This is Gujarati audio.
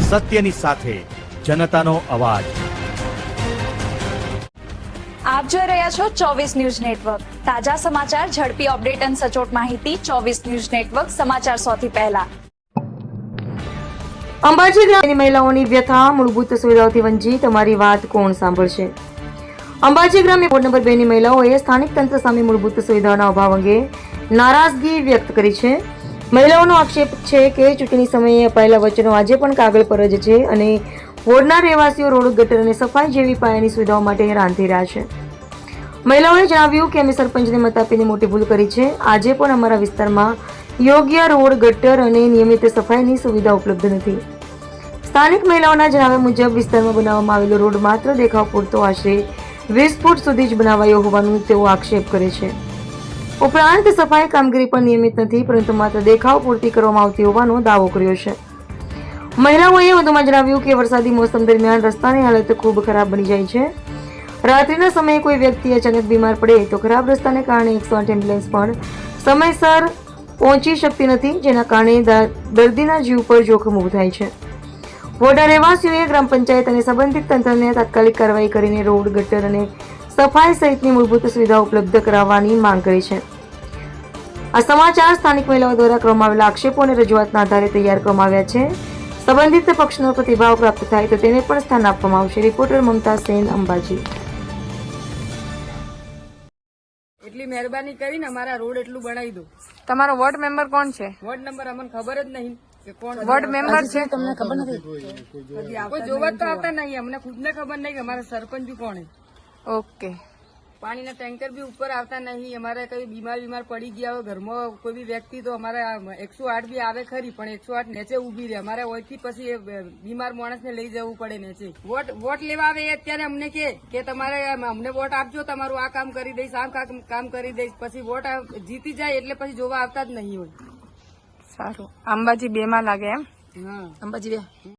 સત્યની સાથે જનતાનો અવાજ। આપ જોઈ રહ્યા છો 24 ન્યૂઝ નેટવર્ક। તાજા સમાચાર, ઝડપી અપડેટ અને સચોટ માહિતી 24 ન્યૂઝ નેટવર્ક સમાચાર સૌથી પહેલા। અંબાજી ગ્રામની મહિલાઓની વ્યથા, મૂળભૂત સુવિધાઓથી વંચિત, અમારી વાત કોણ સાંભળશે? અંબાજી ગ્રામની વોર્ડ નંબર 2 ની મહિલાઓએ સ્થાનિક તંત્ર સામે મૂળભૂત સુવિધાઓના અભાવ અંગે નારાજગી વ્યક્ત કરી છે। મહિલાઓનો આક્ષેપ છે કે ચૂંટણી સમયે અપાયેલા વચનો આજે પણ કાગળ પર જ છે અને વોર્ડના રહેવાસીઓ રોડ, ગટર અને સફાઈ જેવી પાયાની સુવિધાઓ માટે હેરાન થઈ રહ્યા છે। મહિલાઓએ જણાવ્યું કે અમે સરપંચને મત આપીને મોટી ભૂલ કરી છે। આજે પણ અમારા વિસ્તારમાં યોગ્ય રોડ, ગટર અને નિયમિત સફાઈની સુવિધા ઉપલબ્ધ નથી। સ્થાનિક મહિલાઓના જણાવ્યા મુજબ વિસ્તારમાં બનાવવામાં આવેલો રોડ માત્ર દેખાવ પૂરતો આશરે 20 ફૂટ સુધી જ બનાવાયો હોવાનું તેઓ આક્ષેપ કરે છે। ઉપરાંત સફાઈ કામગીરી પણ નિયમિત નથી, પરંતુ માત્ર દેખાવ પૂરતી કરવામાં આવતી હોવાનો દાવો કર્યો છે। મહિલાઓએ વધુમાં જણાવ્યું કે વરસાદી મોસમ દરમિયાન રસ્તાની હાલત ખૂબ ખરાબ બની જાય છે। રાત્રિના સમયે કોઈ વ્યક્તિ અચાનક બીમાર પડે તો ખરાબ રસ્તાને કારણે 108 એમ્બ્યુલન્સ પણ સમયસર પહોંચી શકતી નથી, જેના કારણે દર્દીના જીવ પર જોખમ ઊભું થાય છે। વોર્ડના રહેવાસીઓએ ગ્રામ પંચાયત અને સંબંધિત તંત્રને તાત્કાલિક કાર્યવાહી કરીને રોડ, ગટર અને સફાઈ સહિતની મૂળભૂત સુવિધાઓ ઉપલબ્ધ કરાવવાની માંગ કરી છે। આ સમાચાર સ્થાનિક મહિલાઓ દ્વારા કરવામાં આવેલા આક્ષેપો અને રજૂઆતના આધારે તૈયાર કરવામાં આવ્યા છે। સંબંધિત પક્ષનો પ્રતિભાવ પ્રાપ્ત થાય તો તેને પણ સ્થાન આપવામાં આવશે। રિપોર્ટર મમતા સેન, અંબાજી। એટલી મહેરબાની કરીને અમારા રોડ એટલું બનાવી દો। તમારો વોર્ડ મેમ્બર કોણ છે? વોર્ડ નંબર અમને ખબર જ નહીં કે કોણ વોર્ડ મેમ્બર છે? તમને ખબર નથી? કોઈ જોવા તો આવતા નહીં, અમને ખુદને ખબર નહીં કે અમારા સરપંચ કોણ છે। ઓકે। પાણીના ટેન્કર બી ઉપર આવતા નહીં। અમારે કઈ બીમાર પડી ગયા હોય ઘરમાં કોઈ બી વ્યક્તિ તો અમારે 108 બી આવે ખરી, પણ 108 નીચે ઉભી રહે। અમારે ઓયથી પછી બીમાર માણસને લઈ જવું પડે નીચે। વોટ લેવા આવે એ અત્યારે અમને કે તમારે અમને વોટ આપજો, તમારું આ કામ કરી દઈશ, આ કામ કરી દઈશ। પછી વોટ જીતી જાય એટલે પછી જોવા આવતા જ નહીં હોય। સારું, અંબાજી 2 માં લાગે એમ? હા, અંબાજી 2।